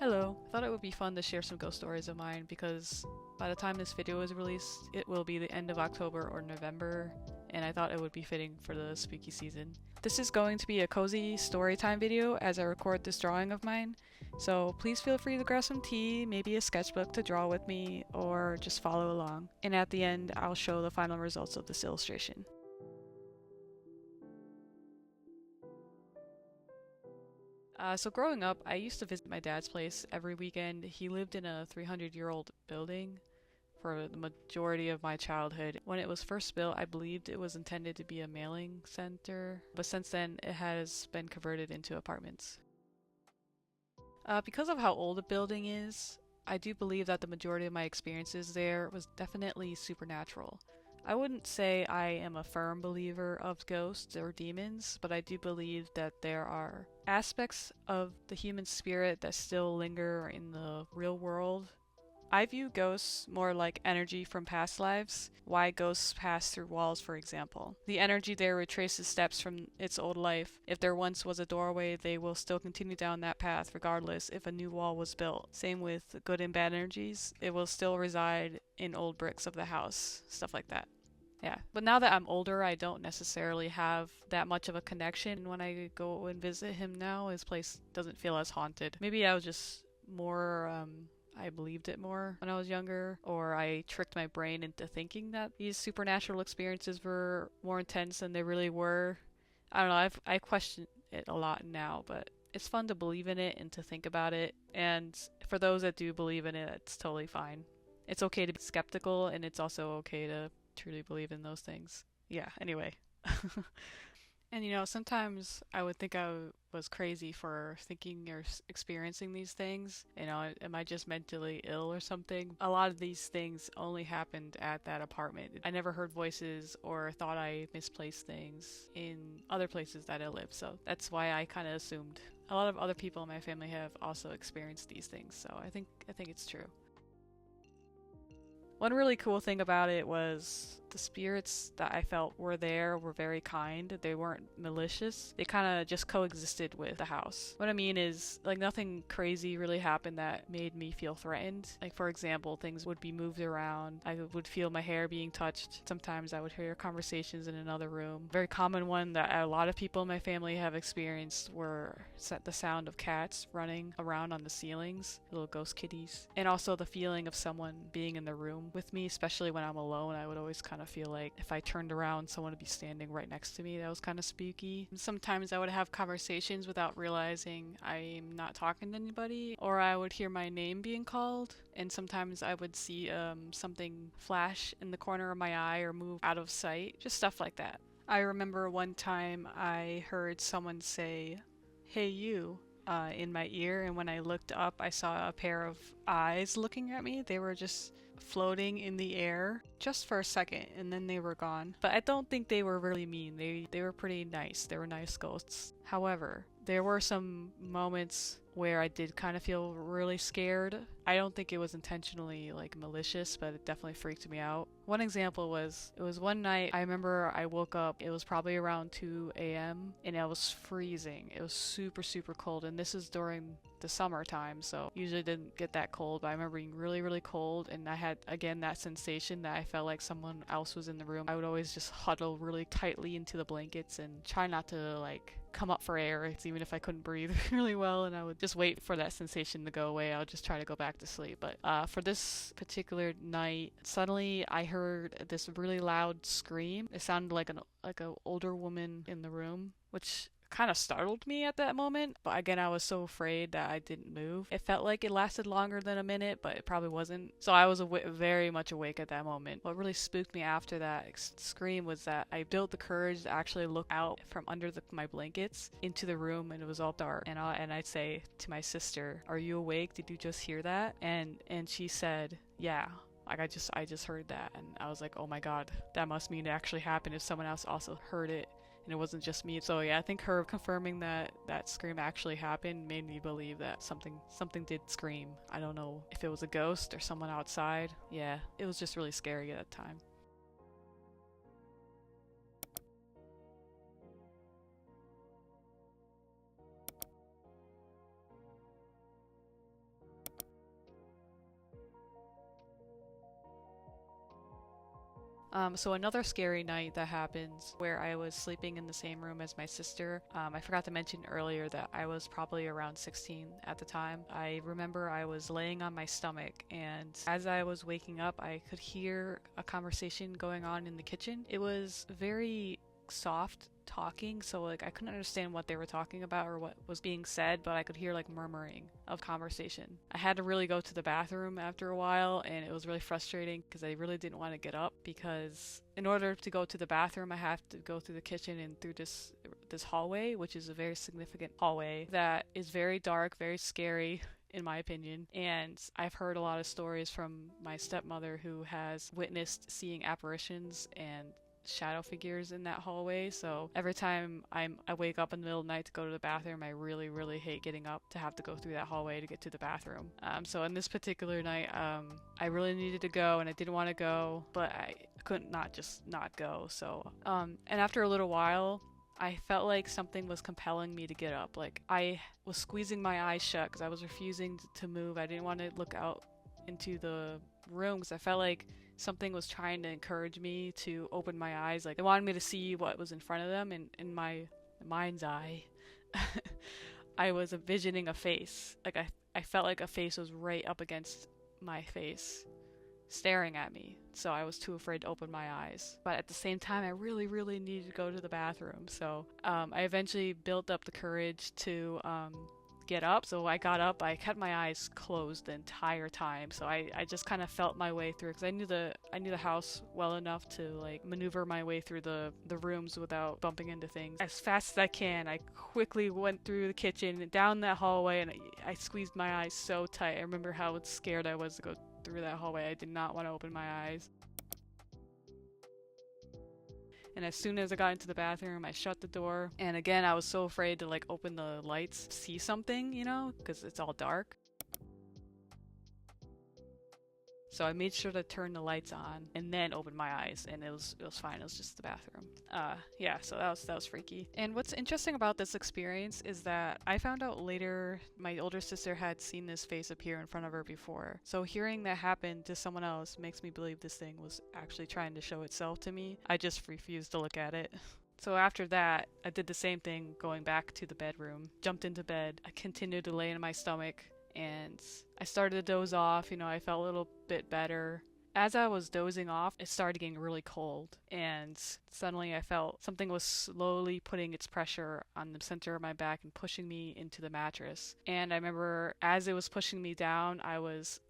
Hello. I thought it would be fun to share some ghost stories of mine because by the time this video is released, it will be the end of October or November, and I thought it would be fitting for the spooky season. This is going to be a cozy story time video as I record this drawing of mine, so please feel free to grab some tea, maybe a sketchbook to draw with me, or just follow along. And at the end, I'll show the final results of this illustration. So growing up, I used to visit my dad's place every weekend. He lived in a 300-year-old building for the majority of my childhood. When it was first built, I believed it was intended to be a mailing center, but since then it has been converted into apartments. Because of how old the building is, I do believe that the majority of my experiences there was definitely supernatural. I wouldn't say I am a firm believer of ghosts or demons, but I do believe that there are aspects of the human spirit that still linger in the real world. I view ghosts more like energy from past lives, why ghosts pass through walls, for example. The energy there retraces steps from its old life. If there once was a doorway, they will still continue down that path regardless if a new wall was built. Same with good and bad energies, it will still reside in old bricks of the house, stuff like that. Yeah, but now that I'm older, I don't necessarily have that much of a connection. When I go and visit him now, his place doesn't feel as haunted. Maybe I was just more, I believed it more when I was younger, or I tricked my brain into thinking that these supernatural experiences were more intense than they really were. I don't know, I question it a lot now, but it's fun to believe in it and to think about it, and for those that do believe in it, it's totally fine. It's okay to be skeptical, and it's also okay to truly believe in those things. Yeah, anyway. And sometimes I would think I was crazy for thinking or experiencing these things. Am I just mentally ill or something? A lot of these things only happened at that apartment. I never heard voices or thought I misplaced things in other places that I lived, so that's why I kind of assumed. A lot of other people in my family have also experienced these things, so I think it's true. One really cool thing about it was the spirits that I felt were there were very kind. They weren't malicious. They kind of just coexisted with the house. What I mean is, like, nothing crazy really happened that made me feel threatened. Like, for example, things would be moved around. I would feel my hair being touched. Sometimes I would hear conversations in another room. A very common one that a lot of people in my family have experienced were the sound of cats running around on the ceilings, little ghost kitties, and also the feeling of someone being in the room with me, especially when I'm alone. I would always kind of feel like if I turned around, someone would be standing right next to me. That was kind of spooky. And sometimes I would have conversations without realizing I'm not talking to anybody, or I would hear my name being called, and sometimes I would see something flash in the corner of my eye or move out of sight, just stuff like that. I remember one time I heard someone say, "Hey you," in my ear, and when I looked up, I saw a pair of eyes looking at me. They were just floating in the air just for a second, and then they were gone. But I don't think they were really mean. They were pretty nice. They were nice ghosts. However, there were some moments where I did kind of feel really scared. I don't think it was intentionally like malicious, but it definitely freaked me out. One example was, it was one night, I remember I woke up, it was probably around 2 a.m. and it was freezing. It was super, super cold, and this is during the summertime, so usually didn't get that cold, but I remember being really, really cold, and I had, again, that sensation that I felt like someone else was in the room. I would always just huddle really tightly into the blankets and try not to, like, come up for air, even if I couldn't breathe really well, and I would just wait for that sensation to go away. I would just try to go back to sleep. But for this particular night, suddenly I heard this really loud scream. It sounded like an older woman in the room, which kind of startled me at that moment, but again, I was so afraid that I didn't move. It felt like it lasted longer than a minute, but it probably wasn't. So I was very much awake at that moment. What really spooked me after that scream was that I built the courage to actually look out from under my blankets into the room, and it was all dark. And I'd say to my sister, "Are you awake? Did you just hear that?" And she said, "Yeah." Like, I just heard that, and I was like, oh my god, that must mean it actually happened if someone else also heard it and it wasn't just me. So yeah, I think her confirming that that scream actually happened made me believe that something did scream. I don't know if it was a ghost or someone outside. Yeah, it was just really scary at that time. So another scary night that happened where I was sleeping in the same room as my sister. I forgot to mention earlier that I was probably around 16 at the time. I remember I was laying on my stomach, and as I was waking up, I could hear a conversation going on in the kitchen. It was very soft talking, so like I couldn't understand what they were talking about or what was being said, but I could hear like murmuring of conversation. I had to really go to the bathroom after a while, and it was really frustrating because I really didn't want to get up, because in order to go to the bathroom I have to go through the kitchen and through this hallway, which is a very significant hallway that is very dark, very scary in my opinion. And I've heard a lot of stories from my stepmother who has witnessed seeing apparitions and shadow figures in that hallway. So every time I wake up in the middle of the night to go to the bathroom, I really hate getting up to have to go through that hallway to get to the bathroom. So in this particular night, I really needed to go and I didn't want to go, but I couldn't just not go. So and after a little while, I felt like something was compelling me to get up. Like I was squeezing my eyes shut because I was refusing to move. I didn't want to look out into the room because I felt like something was trying to encourage me to open my eyes. Like they wanted me to see what was in front of them, and in my mind's eye I was envisioning a face. Like I felt like a face was right up against my face staring at me, so I was too afraid to open my eyes. But at the same time, I really needed to go to the bathroom, so I eventually built up the courage to get up. So I got up, I kept my eyes closed the entire time, so I just kind of felt my way through, because I knew the house well enough to like maneuver my way through the rooms without bumping into things. As fast as I can, I quickly went through the kitchen and down that hallway, and I squeezed my eyes so tight. I remember how scared I was to go through that hallway. I did not want to open my eyes. And as soon as I got into the bathroom, I shut the door. And again, I was so afraid to like open the lights, see something, because it's all dark. So I made sure to turn the lights on and then open my eyes, and it was fine. It was just the bathroom. Yeah, so that was freaky. And what's interesting about this experience is that I found out later my older sister had seen this face appear in front of her before. So hearing that happen to someone else makes me believe this thing was actually trying to show itself to me. I just refused to look at it. So after that, I did the same thing, going back to the bedroom, jumped into bed. I continued to lay on my stomach, and I started to doze off. I felt a little bit better. As I was dozing off, it started getting really cold, and suddenly I felt something was slowly putting its pressure on the center of my back and pushing me into the mattress. And I remember as it was pushing me down, I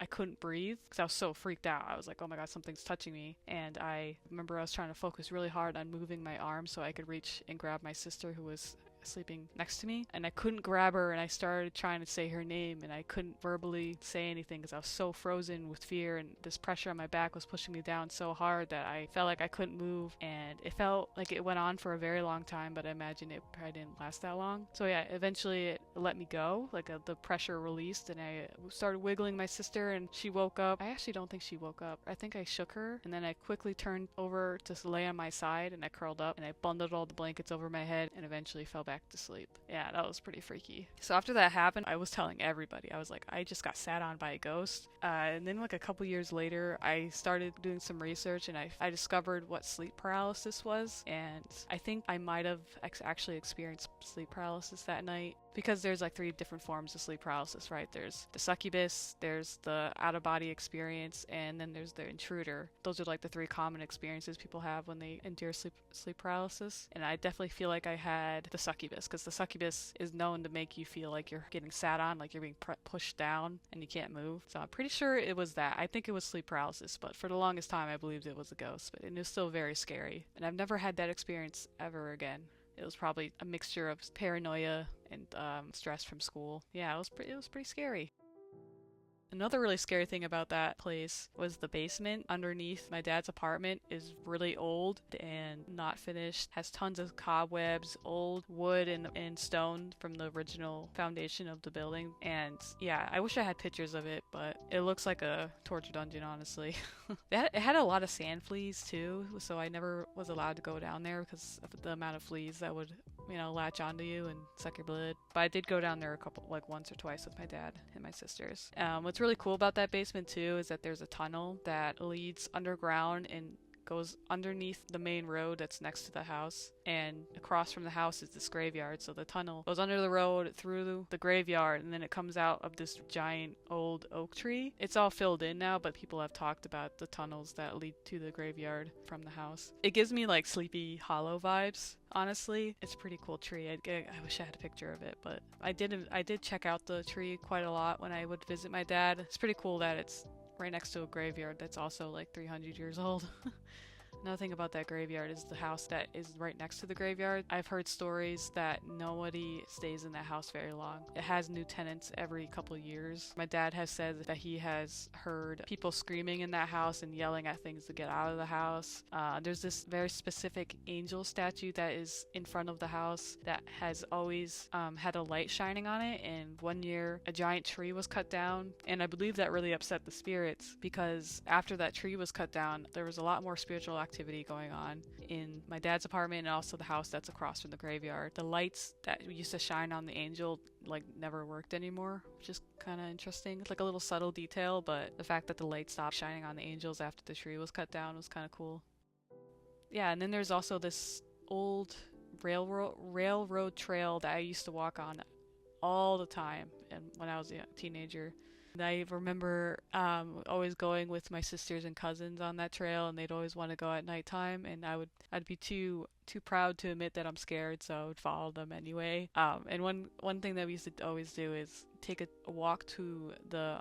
couldn't breathe because I was so freaked out. I was like, oh my god, something's touching me. And I remember I was trying to focus really hard on moving my arm so I could reach and grab my sister, who was sleeping next to me, and I couldn't grab her, and I started trying to say her name, and I couldn't verbally say anything because I was so frozen with fear, and this pressure on my back was pushing me down so hard that I felt like I couldn't move, and it felt like it went on for a very long time, but I imagine it probably didn't last that long. So yeah, eventually it let me go, the pressure released, and I started wiggling my sister, and she woke up. I actually don't think she woke up. I think I shook her, and then I quickly turned over to lay on my side, and I curled up, and I bundled all the blankets over my head, and eventually fell back to sleep. Yeah, that was pretty freaky. So after that happened, I was telling everybody. I was like, I just got sat on by a ghost. And then a couple years later, I started doing some research, and I discovered what sleep paralysis was. And I think I might have actually experienced sleep paralysis that night, because there's 3 different forms of sleep paralysis, right? There's the succubus, there's the out-of-body experience, and then there's the intruder. Those are the 3 common experiences people have when they endure sleep paralysis. And I definitely feel like I had the succubus, because the succubus is known to make you feel like you're getting sat on, like you're being pushed down and you can't move. So I'm pretty sure it was that. I think it was sleep paralysis, but for the longest time I believed it was a ghost, but it was still very scary. And I've never had that experience ever again. It was probably a mixture of paranoia and stress from school. Yeah, it was pretty scary. Another really scary thing about that place was the basement underneath my dad's apartment is really old and not finished, has tons of cobwebs, old wood and stone from the original foundation of the building. And yeah, I wish I had pictures of it, but it looks like a torture dungeon, honestly. It had a lot of sand fleas too, so I never was allowed to go down there because of the amount of fleas that would latch onto you and suck your blood. But I did go down there once or twice with my dad and my sisters. What's really cool about that basement too is that there's a tunnel that leads underground and goes underneath the main road that's next to the house, and across from the house is this graveyard. So the tunnel goes under the road through the graveyard, and then it comes out of this giant old oak tree. It's all filled in now, but people have talked about the tunnels that lead to the graveyard from the house. It gives me like Sleepy Hollow vibes. Honestly, it's a pretty cool tree. I wish I had a picture of it, but I did check out the tree quite a lot when I would visit my dad. It's pretty cool that it's right next to a graveyard that's also like 300 years old. Another thing about that graveyard is the house that is right next to the graveyard. I've heard stories that nobody stays in that house very long. It has new tenants every couple of years. My dad has said that he has heard people screaming in that house and yelling at things to get out of the house. There's this very specific angel statue that is in front of the house that has always had a light shining on it, and one year a giant tree was cut down, and I believe that really upset the spirits because after that tree was cut down, there was a lot more spiritual activity going on in my dad's apartment and also the house that's across from the graveyard. The lights that used to shine on the angel like never worked anymore, which is kind of interesting. It's like a little subtle detail, but the fact that the light stopped shining on the angels after the tree was cut down was kind of cool. Yeah, and then there's also this old railroad trail that I used to walk on all the time and when I was a teenager. And I remember always going with my sisters and cousins on that trail, and they'd always want to go at nighttime, and I'd be too proud to admit that I'm scared, so I would follow them anyway. And one thing that we used to always do is take a walk to the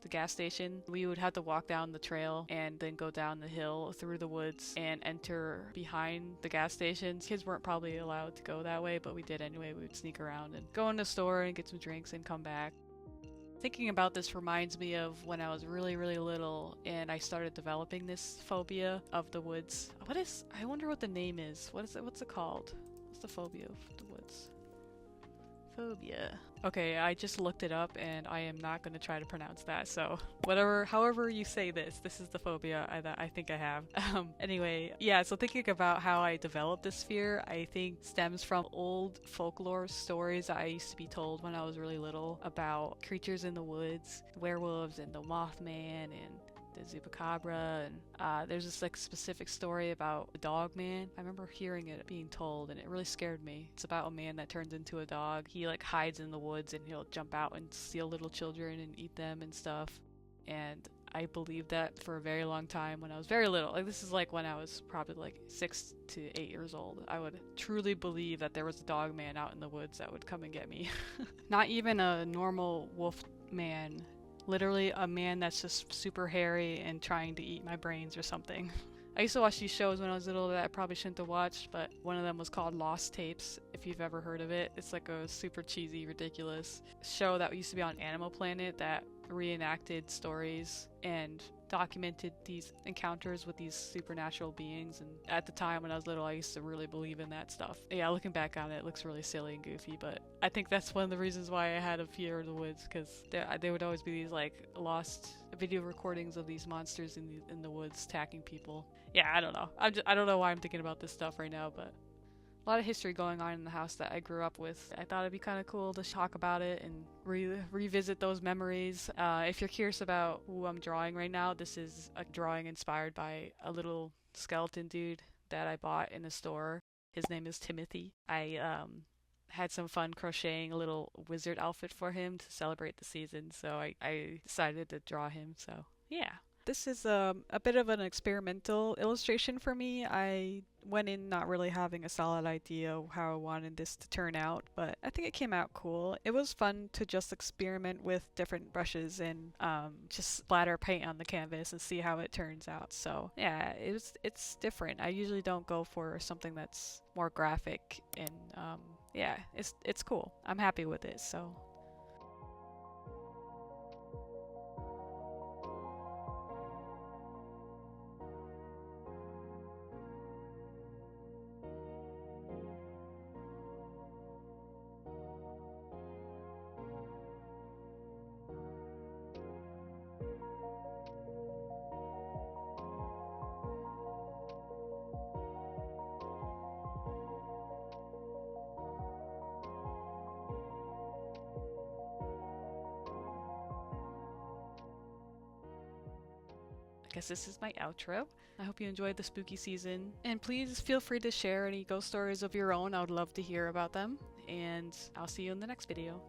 gas station. We would have to walk down the trail and then go down the hill through the woods and enter behind the gas station. Kids weren't probably allowed to go that way, but we did anyway. We would sneak around and go in the store and get some drinks and come back. Thinking about this reminds me of when I was really, really little and I started developing this phobia of the woods. I wonder what the name is. What's it called? What's the phobia of the woods? Phobia. Okay, I just looked it up and I am not going to try to pronounce that, so however you say this is the phobia I think I have. Anyway, yeah, so thinking about how I developed this fear, I think stems from old folklore stories that I used to be told when I was really little about creatures in the woods, werewolves and the Mothman and the Zubacabra, and there's this like specific story about a dog man. I remember hearing it being told and it really scared me. It's about a man that turns into a dog. He like hides in the woods and he'll jump out and steal little children and eat them and stuff. And I believed that for a very long time when I was very little. Like this is like when I was probably like 6 to 8 years old. I would truly believe that there was a dog man out in the woods that would come and get me. Not even a normal wolf man. Literally a man that's just super hairy and trying to eat my brains or something. I used to watch these shows when I was little that I probably shouldn't have watched, but one of them was called Lost Tapes, if you've ever heard of it. It's like a super cheesy, ridiculous show that used to be on Animal Planet that reenacted stories and documented these encounters with these supernatural beings. And at the time when I was little, I used to really believe in that stuff. Yeah, looking back on it, it looks really silly and goofy, but I think that's one of the reasons why I had a fear of the woods, because there would always be these like lost video recordings of these monsters in the woods attacking people. Yeah, I don't know. I don't know why I'm thinking about this stuff right now, but a lot of history going on in the house that I grew up with. I thought it'd be kind of cool to talk about it and revisit those memories. If you're curious about who I'm drawing right now, this is a drawing inspired by a little skeleton dude that I bought in a store. His name is Timothy. I had some fun crocheting a little wizard outfit for him to celebrate the season, so I decided to draw him, so yeah. This is a bit of an experimental illustration for me. I went in not really having a solid idea of how I wanted this to turn out, but I think it came out cool. It was fun to just experiment with different brushes and just splatter paint on the canvas and see how it turns out. So yeah, it's different. I usually don't go for something that's more graphic, and yeah, it's cool. I'm happy with it, so. guess this is my outro. I hope you enjoyed the spooky season, and please feel free to share any ghost stories of your own. I would love to hear about them, and I'll see you in the next video.